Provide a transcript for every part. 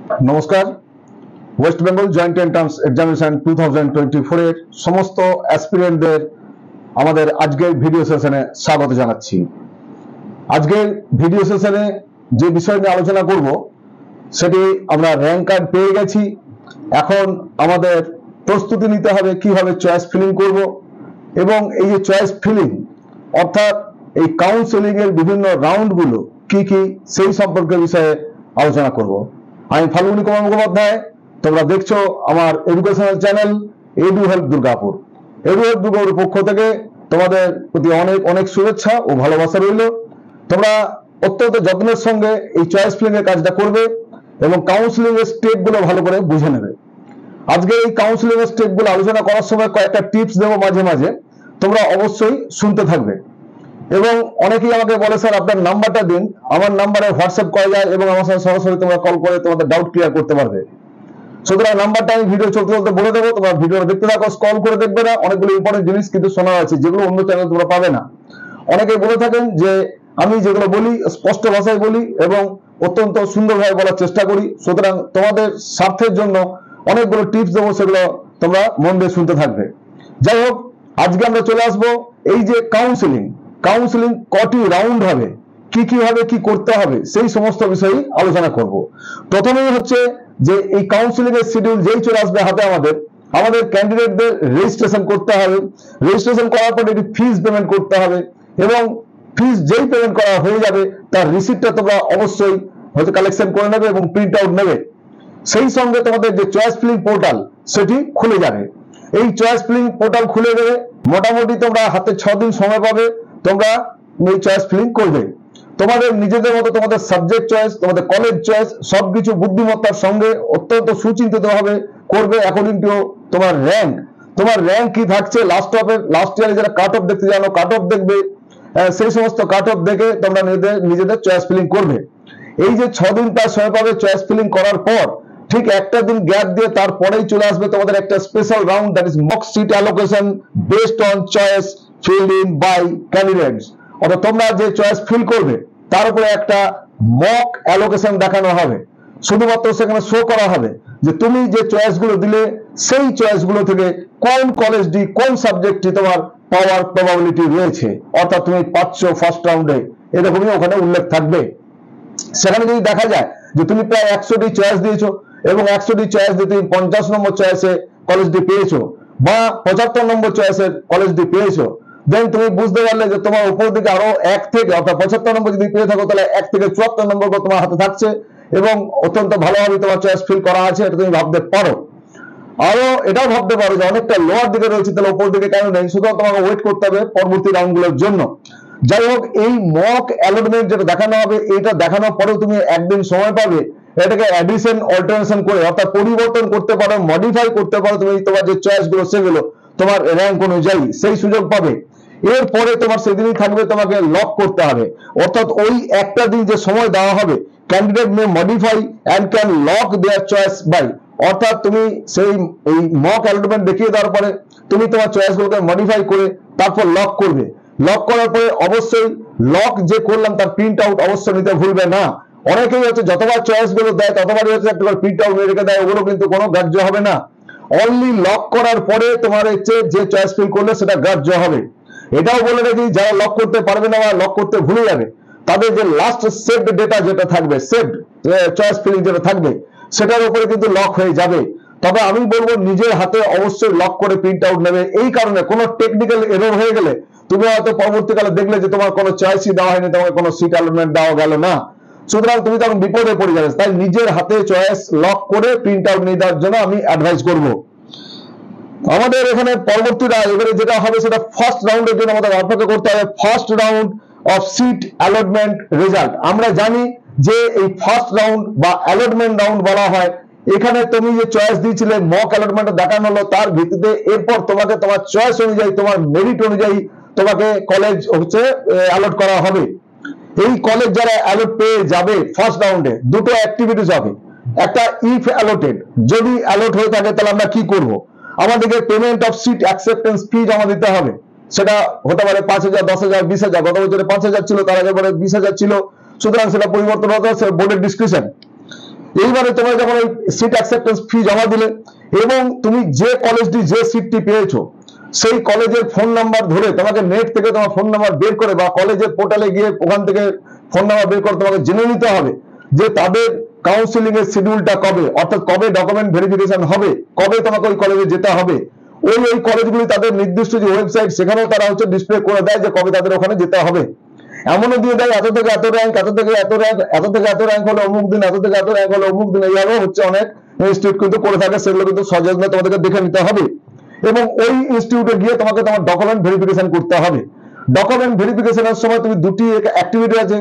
নমস্কার। West Bengal joint entrance examination 2024 এর সমস্ত অ্যাসপিরেন্টদের আমাদের আজকের ভিডিও সেশনে স্বাগত জানাচ্ছি। আজকের ভিডিও সেশনে যে বিষয় নিয়ে আলোচনা করব সেটি আমরা র্যাঙ্ক কার্ড পেয়ে গেছি। এখন আমাদের প্রস্তুতি নিতে হবে কিভাবে চয়েস ফিলিং করব, এবং এই যে চয়েস ফিলিং অর্থাৎ এই কাউন্সেলিং এর বিভিন্ন রাউন্ডগুলো কি কি সেই সম্পর্কে বিষয়ে আলোচনা করব। আমি ফাল্গুনী কুমার মুখোপাধ্যায়, তোমরা দেখছো আমার educational channel edu Help Durgapur. Edu help দুর্গাপুরের পক্ষ থেকে তোমাদের প্রতি অনেক অনেক শুভেচ্ছা ও ভালোবাসা রইল। তোমরা অত্যন্ত যত্নের সঙ্গে এই চয়েস ফিলিং এর কাজটা করবে এবং কাউন্সিলিং এর স্টেপ গুলো ভালো করে বুঝে নেবে। আজকে এই কাউন্সিলিং এর স্টেপ গুলো আলোচনা করার সময় কয়েকটা টিপস দেবো মাঝে মাঝে, তোমরা অবশ্যই শুনতে থাকবে। এবং অনেকেই আমাকে বলে, স্যার আপনার নাম্বারটা দিন, আমার নাম্বারে হোয়াটসঅ্যাপ করা যায় এবং আমার সাথে সরাসরি তোমরা কল করে তোমাদের ডাউট ক্লিয়ার করতে পারবে। সুতরাং নাম্বারটা আমি ভিডিও চলতে চলতে বলে দেবো, তোমরা ভিডিওটা দেখতে থাকো, স্ক্রল করে দেখবে না। অনেকগুলো ইম্পর্টেন্ট জিনিস কিন্তু শোনা আছে যেগুলো অন্য চ্যানেলে তোমরা পাবে না। অনেকে বলে থাকেন যে আমি যেগুলো বলি স্পষ্ট ভাষায় বলি এবং অত্যন্ত সুন্দরভাবে বলার চেষ্টা করি। সুতরাং তোমাদের স্বার্থের জন্য অনেকগুলো টিপস দেবো, সেগুলো তোমরা মন দিয়ে শুনতে থাকবে। যাই হোক, আজকে আমরা চলে আসবো এই যে কাউন্সিলিং কটি রাউন্ড হবে, কি হবে, কি করতে হবে, সেই সমস্ত বিষয়ে আলোচনা করব। প্রথমেই হচ্ছে যে এই কাউন্সিলিং এর শিডিউল যেই চলে আসবে হাতে, আমাদের ক্যান্ডিডেটদের রেজিস্ট্রেশন করতে হবে। রেজিস্ট্রেশন করার পর একটি ফিস পেমেন্ট করতে হবে, এবং ফিস যেই পেমেন্ট করা হয়ে যাবে তার রিসিপ্টটা তোমরা অবশ্যই হয়তো কালেকশন করে নেবে এবং প্রিন্ট আউট নেবে। সেই সঙ্গে তোমাদের যে চয়েস ফিলিং পোর্টাল সেটি খুলে যাবে। এই চয়েস ফিলিং পোর্টাল খুলে দেবে, মোটামুটি তোমরা হাতে 6 দিন সময় পাবে, তোমরা এই চয়েস ফিলিং করবে। তোমাদের নিজেদের মতো তোমাদের সাবজেক্ট চয়েস, তোমাদের কলেজ চয়েস সবকিছু বুদ্ধিমত্তার সঙ্গে অত্যন্ত সুচিন্তিত ভাবে করবে অ্যাকর্ডিং টু তোমার র্যাঙ্ক কি থাকছে। লাস্ট ইয়ারে যারা কাট অফ দেখতে জানো, কাট অফ দেখবে, সেই সমস্ত কাট অফ দেখে তোমরা নিজেদের চয়েস ফিলিং করবে। এই যে 6 দিন প্রায় সময় পাবে চয়েস ফিলিং করার পর, ঠিক একটা দিন গ্যাপ দিয়ে তারপরেই চলে আসবে তোমাদের একটা special round, that is mock seat allocation based on choice filled in by candidates. অর্থাৎ তোমরা যে চয়েস ফিল করবে তার উপরে একটা মক অ্যালোকেশন দেখানো হবে। শুধুমাত্র সেখানে শো করা হবে যে তুমি যে চয়েস গুলো দিলে সেই চয়েস গুলো থেকে কোন কলেজটি, কোন সাবজেক্টটি তোমার পাওয়ার প্রবাবিলিটি রয়েছে, অর্থাৎ তুমি পাচ্ছ ফার্স্ট রাউন্ডে, এরকমই ওখানে উল্লেখ থাকবে। সেখানে যদি দেখা যায় যে তুমি প্রায় 100টি চয়েস দিয়েছো এবং 100টি চয়েস দিয়ে তুমি 50 নম্বর চয়েসে কলেজটি পেয়েছো বা 75 নম্বর চয়েসের কলেজটি পেয়েছো, দেন তুমি বুঝতে পারলে যে তোমার উপর দিকে আরো 1 থেকে, অর্থাৎ 75 নম্বর যদি পেয়ে থাকো তাহলে 1 থেকে 74 নম্বর তোমার হাতে থাকছে এবং অত্যন্ত ভালোভাবে তোমার চয়েস ফিল করা আছে, এটা তুমি ভাবতে পারো। আরো এটাও ভাবতে পারো যে অনেকটা লোয়ার দিকে রয়েছে, তাহলে উপর দিকে কেন নেই, সুতরাং তোমাকে ওয়েট করতে হবে পরবর্তী রাউন্ডগুলোর জন্য। যাই হোক, এই মক অ্যালটমেন্ট যেটা দেখানো হবে, এটা দেখানোর পরেও তুমি একদিন সময় পাবে এটাকে অ্যাডিশন অল্টারেশন করে, অর্থাৎ পরিবর্তন করতে পারো, মডিফাই করতে পারো তুমি তোমার যে চয়েস গুলো সেগুলো তোমার র্যাঙ্ক অনুযায়ী সেই সুযোগ পাবে। এরপরে তোমার সেদিনই থাকবে তোমাকে লক করতে হবে, অর্থাৎ ওই একটা দিন যে সময় দেওয়া হবে, candidate may modify and can lock their choice by, অর্থাৎ তুমি সেই এই মক অ্যালটমেন্ট দেখিয়ে দেওয়ার পরে তুমি তোমার চয়েস গুলোকে মডিফাই করে তারপর লক করবে। লক করার পরে অবশ্যই লক যে করলাম তার প্রিন্ট আউট অবশ্যই নিতে ভুলবে না। অনেকেই হচ্ছে যতবার চয়েস গুলো দেয় ততবারই হচ্ছে একটা প্রিন্ট আউট নিয়ে রেখে দেয়, ওগুলো কিন্তু কোনো গ্রাহ্য হবে না। অনলি লক করার পরে তোমার হচ্ছে যে চয়েস ফিল করলে সেটা গ্রাহ্য হবে। এটাও বলে রাখি, যারা লক করতে পারবে না বা লক করতে ভুলে যাবে তাদের যে লাস্ট সেভড ডেটা যেটা থাকবে, সেভড চয়েস ফিলিং যেটা থাকবে, সেটার উপরে কিন্তু লক হয়ে যাবে। তবে আমি বলবো নিজের হাতে অবশ্যই লক করে প্রিন্ট আউট নেবে। এই কারণে কোনো টেকনিক্যাল এরর হয়ে গেলে তুমি হয়তো পরবর্তীকালে দেখলে যে তোমার কোনো চয়েসই দেওয়া হয়নি, তোমাকে কোনো সিট অ্যালটমেন্ট দেওয়া গেল না, সুতরাং তুমি তখন বিপদে পড়ে যাবে। তাই নিজের হাতে চয়েস লক করে প্রিন্ট আউট নিয়ে দেওয়ার জন্য আমি অ্যাডভাইস করব। আমাদের এখানে পরবর্তীটা এবারে যেটা হবে সেটা ফার্স্ট রাউন্ডের জন্য আমাদের অপেক্ষা করতে হবে। First round of seat allotment result. আমরা জানি যে এই ফার্স্ট রাউন্ড বা অ্যালটমেন্ট রাউন্ড বলা হয়, এখানে তুমি যে চয়েস দিয়েছিলে মক অ্যালটমেন্ট দেখানো হলো, তার ভিত্তিতে এরপর তোমাকে তোমার চয়েস অনুযায়ী, তোমার মেরিট অনুযায়ী তোমাকে কলেজ হচ্ছে অ্যালট করা হবে। এই কলেজ যারা অ্যালট পেয়ে যাবে ফার্স্ট রাউন্ডে, দুটো অ্যাক্টিভিটিস হবে। একটা ইফ অ্যালটেড, যদি অ্যালট হয়ে থাকে তাহলে আমরা কি করব, আমাদেরকে পেমেন্ট অফ সিট অ্যাকসেপ্টেন্স ফি জমা দিতে হবে। সেটা হতে পারে 5,000, 10,000, 20,000। গত বছরে 5,000 ছিল, তার আগে বলে 20,000 ছিল, সুতরাং সেটা পরিবর্তন হতে হবে, বোর্ডের ডিসক্রিপশন। এইবারে তোমরা যখন ওই সিট অ্যাকসেপ্টেন্স ফি জমা দিলে এবং তুমি যে কলেজটি যে সিটটি পেয়েছো সেই কলেজের ফোন নাম্বার ধরে তোমাকে নেট থেকে তোমার ফোন নাম্বার বের করে বা কলেজের পোর্টালে গিয়ে ওখান থেকে ফোন নাম্বার বের করে তোমাকে জেনে নিতে হবে যে তাদের কাউন্সিলিং এর শিডিউলটা কবে, অর্থাৎ কবে ডকুমেন্ট ভেরিফিকেশন হবে, কবে তোমাকে ওই কলেজে যেতে হবে। ওই কলেজগুলি তাদের নির্দিষ্ট যে ওয়েবসাইট সেখানেও তারা ডিসপ্লে করে দেয় যে কবে তাদের ওখানে যেতে হবে। এমনও দিয়ে দেয় এত থেকে এত র্যাঙ্ক, এত থেকে এত র্যাঙ্ক, এত থেকে এত র্যাঙ্ক হলো অমুক দিন, এত থেকে এত র্যাঙ্ক হলো অমুক দিন। এইভাবে অনেক ইনস্টিটিউট কিন্তু করে থাকে, সেগুলো কিন্তু সযত্নে তোমাদেরকে দেখে নিতে হবে এবং ওই ইনস্টিটিউটে গিয়ে তোমাকে তোমার ডকুমেন্ট ভেরিফিকেশন করতে হবে। ডকুমেন্ট ভেরিফিকেশনের সময় তুমি দুটি অ্যাক্টিভিটি আছে।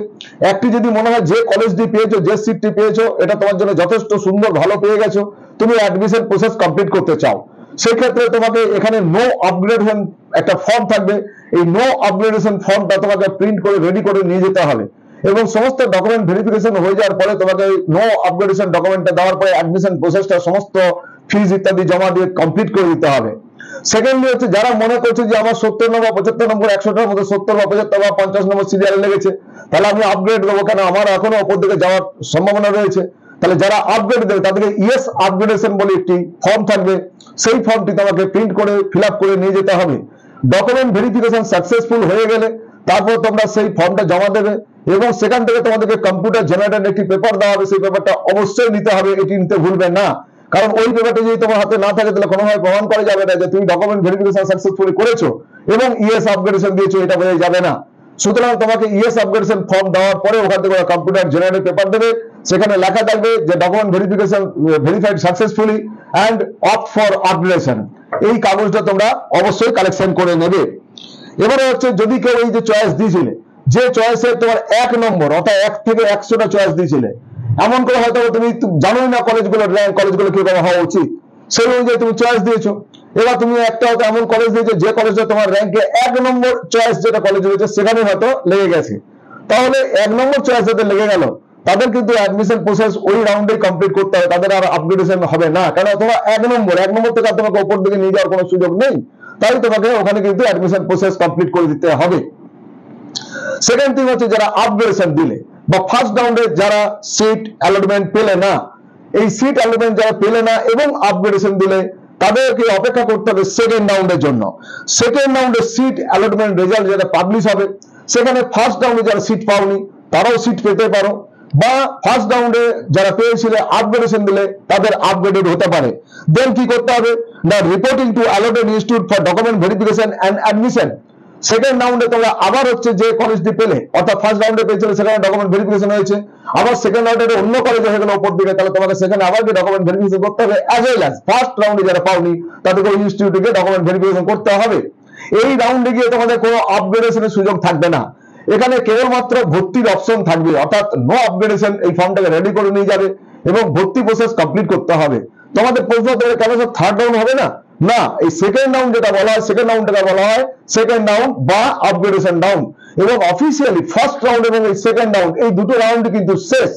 একটি যদি মনে হয় যে কলেজটি পেয়েছো, যে সিটটি পেয়েছো এটা তোমার জন্য যথেষ্ট সুন্দর ভালো পেয়ে গেছো, তুমি অ্যাডমিশন প্রসেস কমপ্লিট করতে চাও, সেক্ষেত্রে তোমাকে এখানে নো আপগ্রেডেশন একটা ফর্ম থাকবে। এই নো আপগ্রেডেশন ফর্মটা তোমাকে প্রিন্ট করে রেডি করে নিয়ে যেতে হবে এবং সমস্ত ডকুমেন্ট ভেরিফিকেশন হয়ে যাওয়ার পরে তোমাকে নো আপগ্রেডেশন ডকুমেন্টটা দেওয়ার পরে অ্যাডমিশন প্রসেসটা সমস্ত ফিজ ইত্যাদি জমা দিয়ে কমপ্লিট করে দিতে হবে। সেকেন্ডলি যারা মনে করছে যে আমার 70 নম্বর 75 নম্বর 100টার মধ্যে 70 বা 75 বা 50 নম্বর সিরিয়াল লেগেছে, তাহলে আমি আপগ্রেড দেবো কেন, আমার এখনো ওপর দিকে যাওয়ার সম্ভাবনা রয়েছে। তাহলে যারা আপগ্রেড দেবে তাদেরকে ইয়েস আপগ্রেডেশন বলে একটি ফর্ম থাকবে, সেই ফর্মটি তোমাকে প্রিন্ট করে ফিল আপ করে নিয়ে যেতে হবে। ডকুমেন্ট ভেরিফিকেশন সাকসেসফুল হয়ে গেলে তারপর তোমরা সেই ফর্মটা জমা দেবে এবং সেখান থেকে তোমাদেরকে কম্পিউটার জেনারেটেড একটি পেপার দেওয়া হবে। সেই পেপারটা অবশ্যই নিতে হবে, এটি নিতে ভুলবে না, কারণ ওই পেপারটা যদি তোমার হাতে না থাকে তাহলে কোনোভাবে প্রমাণ করা যাবে না যে তুমি ডকুমেন্ট ভেরিফিকেশন সাকসেসফুলি করেছো এবং ইয়েস আপগ্রেডেশন দিয়েছো, এটা বোঝা যাবে না। সুতরাং তোমাকে ইয়েস আপগ্রেডেশন ফর্ম দেওয়ার পরে ওখান থেকে কম্পিউটার জেনারেটেড পেপার দেবে, সেখানে লেখা থাকবে যে document verification verified successfully and opt for upgradation. এই কাগজটা তোমরা অবশ্যই কালেকশন করে নেবে। এবারে যদি কেউ এই যে চয়েস দিয়েছিলে, যে চয়েসে তোমার 1 নম্বর অর্থাৎ 1 থেকে 100টা চয়েস দিয়েছিলে, এমন করে হয়তো তুমি জানোই না কলেজগুলোর র্যাঙ্ক, কলেজগুলো কিরকম হওয়া উচিত, সেই অনুযায়ী তুমি চয়েস দিয়েছো। এবার তুমি একটা হয়তো এমন কলেজ দিয়েছো যে কলেজটা তোমার র্যাঙ্কে 1 নম্বর চয়েস যেটা কলেজ রয়েছে সেখানে হয়তো লেগে গেছে, তাহলে 1 নম্বর চয়েস যাদের লেগে গেল তাদের কিন্তু অ্যাডমিশন প্রসেস ওই রাউন্ডে কমপ্লিট করতে হবে, তাদের আর আপগ্রেডেশন হবে না, কারণ তোমার 1 নম্বর থেকে আর তোমাকে উপর দিকে নিয়ে যাওয়ার কোনো সুযোগ নেই, তাই তোমাকে ওখানে কিন্তু অ্যাডমিশন প্রসেস কমপ্লিট করে দিতে হবে। সেকেন্ড থিং যারা আপগ্রেডেশন দিলে বা ফার্স্ট রাউন্ডে যারা সিট অ্যালটমেন্ট পেলে না, এই সিট অ্যালটমেন্ট যারা পেলে না এবং আপগ্রেডেশন দিলে তাদেরকে অপেক্ষা করতে হবে সেকেন্ড রাউন্ডের জন্য। সেকেন্ড রাউন্ডে সিট অ্যালটমেন্ট রেজাল্ট যেটা পাবলিশ হবে, সেখানে ফার্স্ট রাউন্ডে যারা সিট পাওনি তারাও সিট পেতে পারো, বা ফার্স্ট রাউন্ডে যারা পেয়েছিলে আপগ্রেডেশন দিলে তাদের আপগ্রেডেড হতে পারে। দেন কি করতে হবে না, reporting two allotted institute for document verification and admission. Second রাউন্ডে তোমরা আবার যে কলেজটি পেলে, অর্থাৎ ফার্স্ট রাউন্ডে পেয়েছিলে সেখানে ডকুমেন্ট ভেরিফিকেশন হয়েছে, আবার সেকেন্ড রাউন্ডে অন্য কলেজে হয়ে গেল উপর দিকে, তাহলে তোমাকে সেখানে আবার ডকুমেন্ট ভেরিফিকেশন করতে হবে। অ্যাজ ওয়েল অ্যাজ ফার্স্ট রাউন্ডে যারা পাওনি তাদেরকে ওই ইনস্টিটিউটে গিয়ে ডকুমেন্ট ভেরিফিকেশন করতে হবে। এই রাউন্ডে গিয়ে তোমাদের কোনো আপগ্রেডেশনের সুযোগ থাকবে না, এখানে কেবলমাত্র ভর্তির অপশন থাকবে, অর্থাৎ নো আপগ্রেডেশন এই ফর্মটাকে রেডি করে নিয়ে যাবে এবং ভর্তি প্রসেস কমপ্লিট করতে হবে। তোমাদের প্রশ্ন কেন সব থার্ড রাউন্ড হবে না, না এই সেকেন্ড রাউন্ড যেটা বলা হয়, সেকেন্ড রাউন্ডটাকে বলা হয় সেকেন্ড রাউন্ড বা আপগ্রেডেশন রাউন্ড, এবং অফিসিয়ালি ফার্স্ট রাউন্ড এবং এই সেকেন্ড রাউন্ড এই দুটো রাউন্ড কিন্তু শেষ।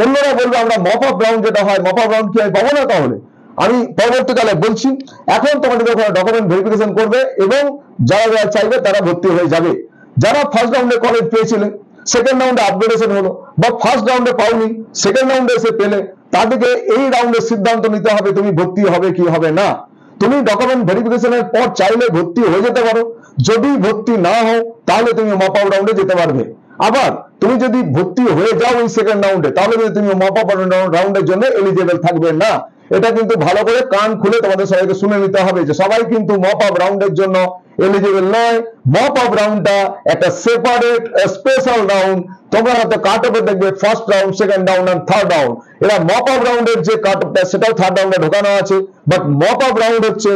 অন্যরা বলবে আমরা মপ আপ রাউন্ড যেটা হয়, মপ আপ রাউন্ড কি হয় পাবো না, তাহলে আমি পরবর্তীকালে বলছি। এখন তোমাদের ওখানে ডকুমেন্ট ভেরিফিকেশন করবে এবং যারা চাইবে তারা ভর্তি হয়ে যাবে। যারা ফার্স্ট রাউন্ডে কলেজ পেয়েছিলেন, সেকেন্ড রাউন্ডে আপগ্রেডেশন হলো, বা ফার্স্ট রাউন্ডে পাওনি সেকেন্ড রাউন্ডে এসে পেলে, তাদেরকে এই রাউন্ডের সিদ্ধান্ত নিতে হবে তুমি ভর্তি হবে কি হবে না। তুমি ডকুমেন্ট ভেরিফিকেশনের পর চাইলে ভর্তি হয়ে যেতে পারো, যদি ভর্তি না হও তাহলে তুমি মপ আপ রাউন্ডে যেতে পারবে। আবার তুমি যদি ভর্তি হয়ে যাও এই সেকেন্ড রাউন্ডে, তাহলে তুমি মপ আপ রাউন্ডের জন্য এলিজিবল থাকবে না। এটা কিন্তু ভালো করে কান খুলে তোমাদের সবাইকে শুনে নিতে হবে যে সবাই কিন্তু মপ আপ রাউন্ডের জন্য এলিজিবল নয়। মপ আপ রাউন্ডটা একটা সেপারেট স্পেশাল রাউন্ড। তোমরা হয়তো কাট অফে দেখবে ফার্স্ট রাউন্ড, সেকেন্ড রাউন্ড আর থার্ড রাউন্ড। এরা মপ আপ রাউন্ডের যে কাট অফটা সেটাও থার্ড রাউন্ডে ঢোকানো আছে, বাট মপ আপ রাউন্ড হচ্ছে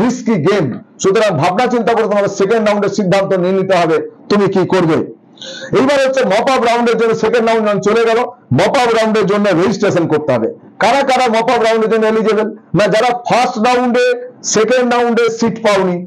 রিস্কি গেম। সুতরাং ভাবনা চিন্তা করে তোমাদের সেকেন্ড রাউন্ডের সিদ্ধান্ত নিয়ে নিতে হবে তুমি কি করবে। এইবার মপ আপ রাউন্ডের জন্য সেকেন্ড রাউন্ড চলে গেল, মপ আপ রাউন্ডের জন্য রেজিস্ট্রেশন করতে হবে। কারা কারা মপ আপ রাউন্ডের জন্য এলিজিবল না, যারা ফার্স্ট রাউন্ডে সেকেন্ড রাউন্ডে সিট পাওনি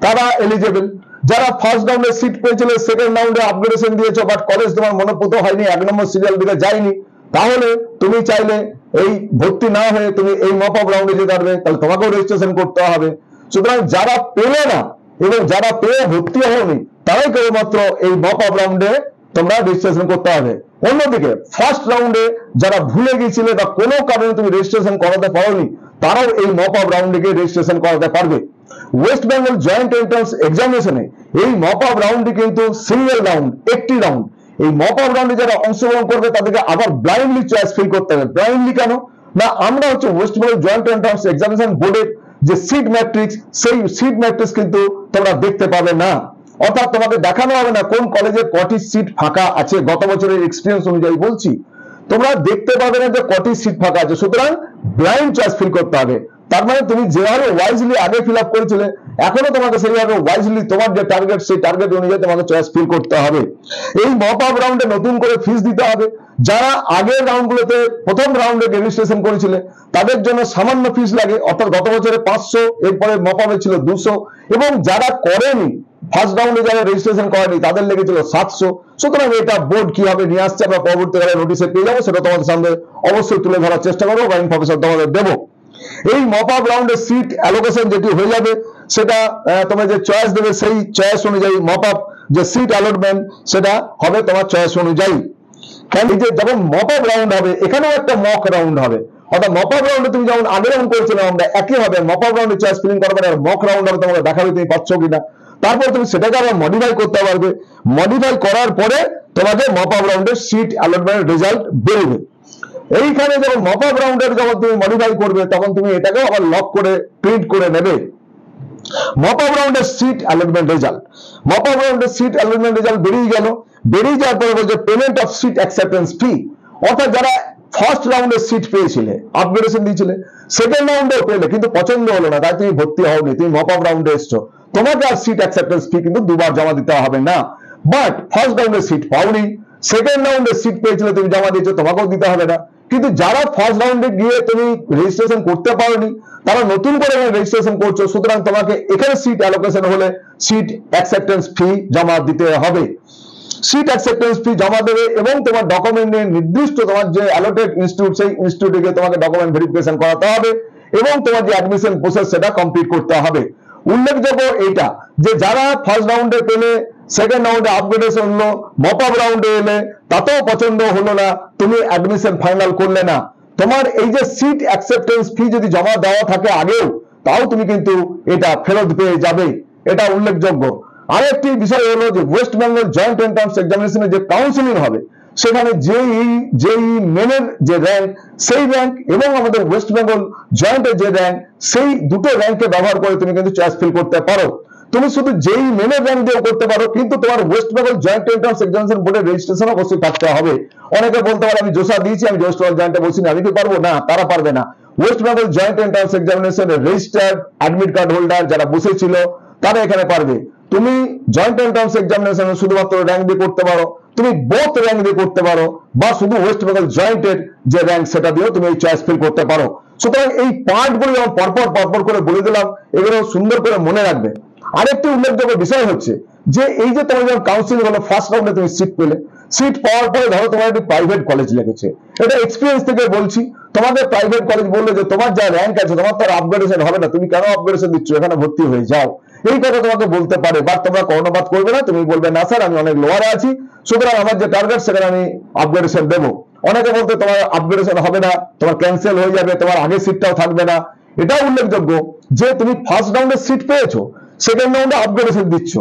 তারা এলিজিবল। যারা ফার্স্ট রাউন্ডে সিট পেয়েছিল, সেকেন্ড রাউন্ডে আপগ্রেডেশন দিয়েছো বাট কলেজ তোমার মনোপুত হয়নি, 1 নম্বর সিরিয়াল দিকে যায়নি, তাহলে তুমি চাইলে এই ভর্তি না হয়ে তুমি এই মপ আপ রাউন্ডে যেতে পারবে, তাহলে তোমাকেও রেজিস্ট্রেশন করতে হবে। সুতরাং যারা পেলে না এবং যারা পেয়ে ভর্তি হয়নি তারাই কেবলমাত্র এই মপ আপ রাউন্ডে তোমরা রেজিস্ট্রেশন করতে হবে অন্যদিকে ফার্স্ট রাউন্ডে যারা ভুলে গিয়েছিলে বা কোনো কারণে তুমি রেজিস্ট্রেশন করাতে পারোনি, তারাও এই মপ আপ রাউন্ডে গিয়ে রেজিস্ট্রেশন করাতে পারবে। ওয়েস্ট বেঙ্গল জয়েন্ট এন্ট্রান্স এক্সামিনেশনে এই মপ আপ রাউন্ডটি কিন্তু সিঙ্গেল রাউন্ড, একটি রাউন্ড। এই মপ আপ রাউন্ডে যারা অংশগ্রহণ করবে তাদেরকে আবার ব্লাইন্ডলি চয়েস ফিল করতে হবে। ব্লাইন্ডলি কেন না, আমরা হচ্ছে West Bengal joint entrance examination বোর্ডের যে সিট ম্যাট্রিক্স, সেই সিট ম্যাট্রিক্স কিন্তু তোমরা দেখতে পাবে না। অর্থাৎ তোমাকে দেখানো হবে না কোন কলেজে কটি সিট ফাঁকা আছে। গত বছরের এক্সপিরিয়েন্স অনুযায়ী বলছি, তোমরা দেখতে পাবে না যে কটি সিট ফাঁকা আছে। সুতরাং ব্লাইন্ড চয়েস ফিল করতে হবে। তার মানে তুমি যেভাবে ওয়াইজলি আগে ফিল আপ করেছিলে, এখনো তোমাকে সেইভাবে ওয়াইজলি তোমার যে টার্গেট, সেই টার্গেট অনুযায়ী তোমাকে চয়েস ফিল করতে হবে। এই মপ আপ রাউন্ডে নতুন করে ফিস দিতে হবে। যারা আগের রাউন্ডগুলোতে প্রথম রাউন্ডে রেজিস্ট্রেশন করেছিলে তাদের জন্য সামান্য ফিস লাগে, অর্থাৎ গত বছরে 500, এরপরে মপ আপে ছিল 200, এবং যারা করেনি ফার্স্ট রাউন্ডে যারা রেজিস্ট্রেশন করেনি তাদের লেগেছিল 700। সুতরাং এটা বোর্ড কিভাবে নিয়ে আসছে আমরা পরবর্তীকালে নোটিশে পেয়ে যাবো, সেটা তোমাদের সামনে অবশ্যই তুলে ধরার চেষ্টা করবো বা ইনফরমেশন তোমাদের দেবো। এই মপ আপ রাউন্ডের সিট অ্যালোকেশন যেটি হয়ে যাবে, সেটা তোমরা যে চয়েস দেবে সেই চয়েস অনুযায়ী মপ আপ যে সিট অ্যালটমেন্ট সেটা হবে তোমার চয়েস অনুযায়ী। কারণ এই যে যখন মপ আপ রাউন্ড হবে, এখানেও একটা মক রাউন্ড হবে। অর্থাৎ মপ আপ রাউন্ডে তুমি যেমন আগের রাউন্ড করেছিলে আমরা একইভাবে মপ আপ রাউন্ডে চয়েস ফিলিং করবে, আর মক রাউন্ড হবে তোমাকে দেখাবে তুমি পাচ্ছ কিনা। তারপর তুমি সেটাকে আবার মডিফাই করতে পারবে। মডিফাই করার পরে তোমাকে মপ আপ রাউন্ডের সিট অ্যালটমেন্টের রেজাল্ট বেরোবে। এইখানে যখন মপ আপ রাউন্ডের যখন তুমি মডিফাই করবে, তখন তুমি এটাকে আবার লক করে প্রিন্ট করে নেবে। মপ আপ রাউন্ডের seat allotment result, mop up রাউন্ডের সিট অ্যালটমেন্ট রেজাল্ট বেরিয়ে গেল। বেরিয়ে যাওয়ার পরে বলছে payment of seat acceptance fee. অর্থাৎ যারা ফার্স্ট রাউন্ডে সিট পেয়েছিলে, আপগ্রেডেশন দিয়েছিলে, সেকেন্ড রাউন্ডেও পেলে কিন্তু পছন্দ হলো না, তাই তুমি ভর্তি হওনি, তুমি মপ আপ রাউন্ডে এসছো, তোমাকে আর সিট অ্যাকসেপ্টেন্স ফি কিন্তু দুবার জমা দিতে হবে না। বাট ফার্স্ট রাউন্ডে সিট পাওনি, সেকেন্ড রাউন্ডে সিট পেয়েছিলে, তুমি জমা দিয়েছো, তোমাকেও দিতে হবে না। কিন্তু যারা ফার্স্ট রাউন্ডে গিয়ে তুমি রেজিস্ট্রেশন করতে পারোনি, তারা নতুন করে রেজিস্ট্রেশন করছো, সুতরাং তোমাকে এখানে সিট অ্যালোকেশন হলে সিট অ্যাকসেপ্টেন্স ফি জমা দিতে হবে। সিট অ্যাকসেপ্টেন্স ফি জমা দেবে এবং তোমার ডকুমেন্ট নিয়ে নির্দিষ্ট তোমার যে অ্যালোটেড ইনস্টিটিউট, সেই ইনস্টিটিউটে গিয়ে তোমাকে ডকুমেন্ট ভেরিফিকেশন করাতে হবে এবং তোমার যে অ্যাডমিশন প্রসেস সেটা কমপ্লিট করতে হবে। উল্লেখযোগ্য এইটা যে যারা ফার্স্ট রাউন্ডে পেলে, সেকেন্ড রাউন্ডে আপগ্রেডেশন হলো, মপ আপ রাউন্ডে এলে তাতেও পছন্দ হলো না, তুমি অ্যাডমিশন ফাইনাল করলে না, তোমার এই যে সিট অ্যাকসেপ্টেন্স ফি যদি জমা দেওয়া থাকে আগেও, তাও তুমি কিন্তু এটা ফেরত পেয়ে যাবে। এটা উল্লেখযোগ্য। আরেকটি বিষয় হলো যে ওয়েস্ট বেঙ্গল জয়েন্ট এন্ট্রান্স এক্সামিনেশনে যে কাউন্সিলিং হবে, সেখানে জেই মেনের যে র্যাঙ্ক, সেই র্যাঙ্ক এবং আমাদের ওয়েস্ট বেঙ্গল জয়েন্টের যে র্যাঙ্ক, সেই দুটো র্যাঙ্ককে ব্যবহার করে তুমি কিন্তু চয়েস ফিল করতে পারো। তুমি শুধু জেই মেনের র্যাঙ্ক দিয়েও করতে পারো, কিন্তু তোমার West Bengal joint entrance examination বোর্ডের রেজিস্ট্রেশন অবশ্যই থাকতে হবে। অনেকে বলতে পারে আমি জোসা দিয়েছি, আমি ওয়েস্ট বেঙ্গল জয়েন্টে বলছি, আমি কি পারবো? না, তারা পারবে না। ওয়েস্ট বেঙ্গল জয়েন্ট এন্ট্রান্স এক্সামিনেশনের রেজিস্টার্ড অ্যাডমিট কার্ড হোল্ডার যারা বসেছিল, তারা এখানে পারবে। তুমি জয়েন্ট এন্ট্রান্স এক্সামিনেশন শুধুমাত্র র্যাঙ্ক দিয়ে করতে পারো, তুমি বোথ র্যাঙ্ক দিয়ে করতে পারো, বা শুধু ওয়েস্ট বেঙ্গল জয়েন্টের যে র্যাঙ্ক সেটা দিয়েও তুমি এই চয়েস ফিল করতে পারো। সুতরাং এই পার্টগুলো যেমন পরপর করে বলে দিলাম, এগুলো সুন্দর করে মনে রাখবে। আরেকটি উল্লেখযোগ্য বিষয় হচ্ছে যে এই যে তোমার যখন কাউন্সিলিং হলো, ফার্স্ট রাউন্ডে তুমি সিট পেলে, সিট পাওয়ার পরে ধরো তোমার একটি প্রাইভেট কলেজ লেগেছে, এটা এক্সপিরিয়েন্স থেকে বলছি, তোমাদের প্রাইভেট কলেজ বললো যে তোমার যা র্যাঙ্ক আছে তোমার তো আর আপগ্রেডেশন হবে না, তুমি কেন আপগ্রেডেশন দিচ্ছ, এখানে ভর্তি হয়ে যাও, এই কথা তোমাকে বলতে পারে। বাট তোমরা কর্ণপাত করবে না, তুমি বলবে না স্যার আমি অনেক লোয়ারে আছি, সুতরাং আমার যে টার্গেট সেখানে আমি আপগ্রেডেশন দেবো। অনেকে বলতে তোমার আপগ্রেডেশন হবে না, তোমার ক্যান্সেল হয়ে যাবে, তোমার আগের সিটটাও থাকবে না। এটা উল্লেখযোগ্য যে তুমি ফার্স্ট রাউন্ডে সিট পেয়েছো, সেকেন্ড রাউন্ডে আপগ্রেডেশন দিচ্ছ,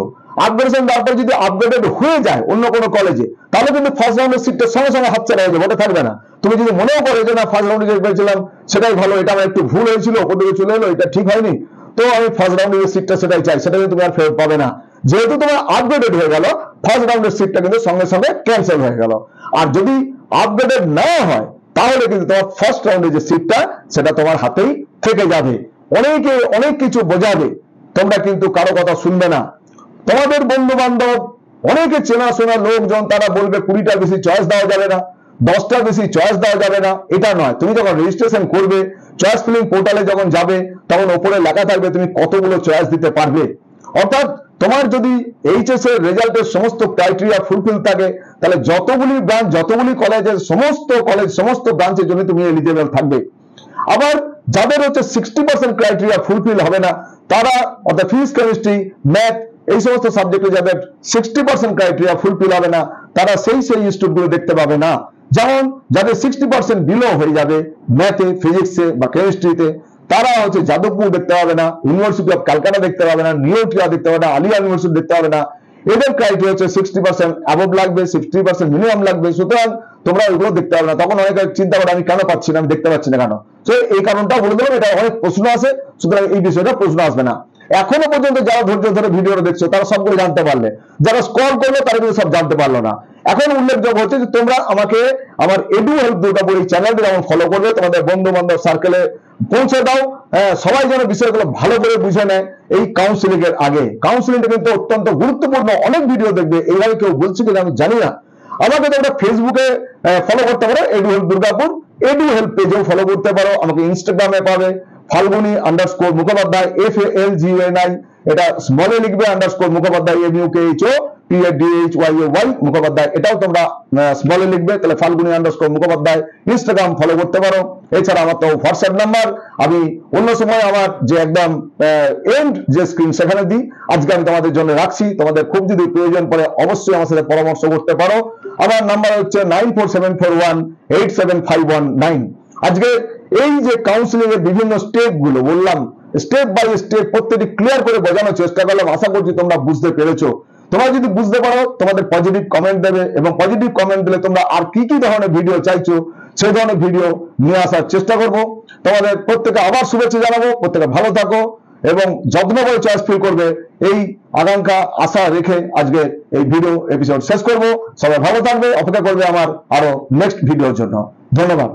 আপগ্রেডেশন দেওয়ার পর যদি আপগ্রেডেড হয়ে যায় অন্য কোনো কলেজে, তাহলে কিন্তু ফার্স্ট রাউন্ডের সিটটা সঙ্গে সঙ্গে হাতছাড়া হয়ে যাবে, ওটা থাকবে না। তুমি যদি মনেও করো যে না ফার্স্ট রাউন্ডে যে পেয়েছিলাম সেটাই ভালো, এটা আমার একটু ভুল হয়েছিল, ওপর দিকে চলে এলো, এটা ঠিক হয়নি, তো আমি ফার্স্ট রাউন্ডের সিটটা সেটাই চাই, সেটা কিন্তু তুমি আর ফেরত পাবে না। যেহেতু তোমার আপগ্রেডেড হয়ে গেল, ফার্স্ট রাউন্ডের সিটটা কিন্তু সঙ্গে সঙ্গে ক্যান্সেল হয়ে গেল। আর যদি আপগ্রেডেড না হয়, তাহলে কিন্তু তোমার ফার্স্ট রাউন্ডে যে সিটটা সেটা তোমার হাতেই থেকে যাবে। অনেকে অনেক কিছু বোঝাবে, তোমরা কিন্তু কারো কথা শুনবে না। তোমাদের বন্ধু বান্ধব অনেকে চেনাশোনা লোকজন, তারা বলবে 20টা বেশি চয়েস দেওয়া যাবে না, 10টা বেশি চয়েস দেওয়া যাবে না। এটা নয়, তুমি যখন রেজিস্ট্রেশন করবে, চয়েস ফিলিং পোর্টালে যখন যাবে, তখন উপরে লেখা থাকবে তুমি কতগুলো চয়েস দিতে পারবে। অর্থাৎ তোমার যদি এইচএস এর রেজাল্টের সমস্ত ক্রাইটেরিয়া ফুলফিল থাকে, তাহলে যতগুলি ব্রাঞ্চ, যতগুলি কলেজের সমস্ত ব্রাঞ্চের জন্য তুমি এলিজিবল থাকবে। আবার যাদের হচ্ছে 60% ক্রাইটেরিয়া ফুলফিল হবে না, তারা অর্থাৎ ফিজিক্স, কেমিস্ট্রি, ম্যাথ, এই সমস্ত সাবজেক্টে যাদের 60% ক্রাইটেরিয়া ফুলফিল হবে না, তারা সেই স্টুডেন্টগুলো দেখতে পাবে না। যেমন যাদের 60% বিলো হয়ে যাবে ম্যাথে, ফিজিক্সে বা কেমিস্ট্রিতে, তারা হচ্ছে যাদবপুর দেখতে পাবে না, ইউনিভার্সিটি অফ ক্যালকাটা দেখতে পাবে না, নিউটিয়া দেখতে পাবে না, আলিয়া ইউনিভার্সিটি দেখতে পাবে না। এদের ক্রাইটেরিয়া হচ্ছে 60% অ্যাবভ লাগবে, 60% মিনিমাম লাগবে। সুতরাং তোমরা ওইগুলো দেখতে পাবে না। তখন অনেকে চিন্তা করে আমি কেন পাচ্ছি না, আমি দেখতে পাচ্ছি না কেন। তো এই কারণটা বলে দেবো, এটা অনেক প্রশ্ন আছে, সুতরাং এই বিষয়টা প্রশ্ন আসবে না। এখনো পর্যন্ত যারা ধৈর্য ধরে ভিডিওটা দেখছো তারা সবগুলো জানতে পারলে, যারা স্ক্রল করলো তারা কিন্তু সব জানতে পারলো না। এখন উল্লেখযোগ্য হচ্ছে যে তোমরা আমাকে আমার এডু হেল্প দুর্গাপুর এই চ্যানেলটি যেমন ফলো করবে, তোমাদের বন্ধু বান্ধব সার্কেলে পৌঁছে দাও। সবাই যেন বিষয়গুলো ভালো করে বুঝে নেয়। এই কাউন্সিলিং এর আগে, কাউন্সিলিংটা কিন্তু অত্যন্ত গুরুত্বপূর্ণ, অনেক ভিডিও দেখবে। এইভাবে কেউ বলছে কিনা আমি জানি না। আমাকে তোমরা ফেসবুকে ফলো করতে পারো, Edu Help Durgapur, Edu Help পেজেও ফলো করতে পারো। আমাকে ইনস্টাগ্রামে পাবে ফাল্গুনি _ মুখোপাধ্যায়, FALGUNI, এটা স্মলে লিখবে _ মুখোপাধ্যায়, MUKHOPADHYAY মুখোপাধ্যায়, এটাও তোমরা স্মলে লিখবে, তাহলে ফাল্গুনি _ মুখোপাধ্যায় ইনস্টাগ্রাম ফলো করতে পারো। এছাড়া আমার তো হোয়াটসঅ্যাপ নাম্বার, আমি অন্য সময় আমার যে একদম এন্ড যে স্ক্রিন সেখানে দিই। আজকে আমি তোমাদের জন্য রাখছি, তোমাদের খুব যদি প্রয়োজন পড়ে অবশ্যই আমার সাথে পরামর্শ করতে পারো। আমার নাম্বার হচ্ছে 9474187519। আজকে এই যে কাউন্সিলিং এর বিভিন্ন স্টেপ গুলো বললাম, স্টেপ বাই স্টেপ প্রত্যেকটি ক্লিয়ার করে বোঝানোর চেষ্টা করলাম। আশা করছি তোমরা বুঝতে পেরেছো। তোমরা যদি বুঝতে পারো তোমাদের পজিটিভ কমেন্ট দেবে, এবং পজিটিভ কমেন্ট দিলে তোমরা আর কি কি ধরনের ভিডিও চাইছো সেই ধরনের ভিডিও নিয়ে আসার চেষ্টা করব। তোমাদের প্রত্যেকে আবার শুভেচ্ছা জানাবো। প্রত্যেকে ভালো থাকো এবং যত্ন করে চয়েস ফিল করবে, এই আকাঙ্ক্ষা আশা রেখে আজকে এই ভিডিও এপিসোড শেষ করব। সবাই ভালো থাকবে, অপেক্ষা করবে আমার আরো নেক্সট ভিডিওর জন্য। ধন্যবাদ।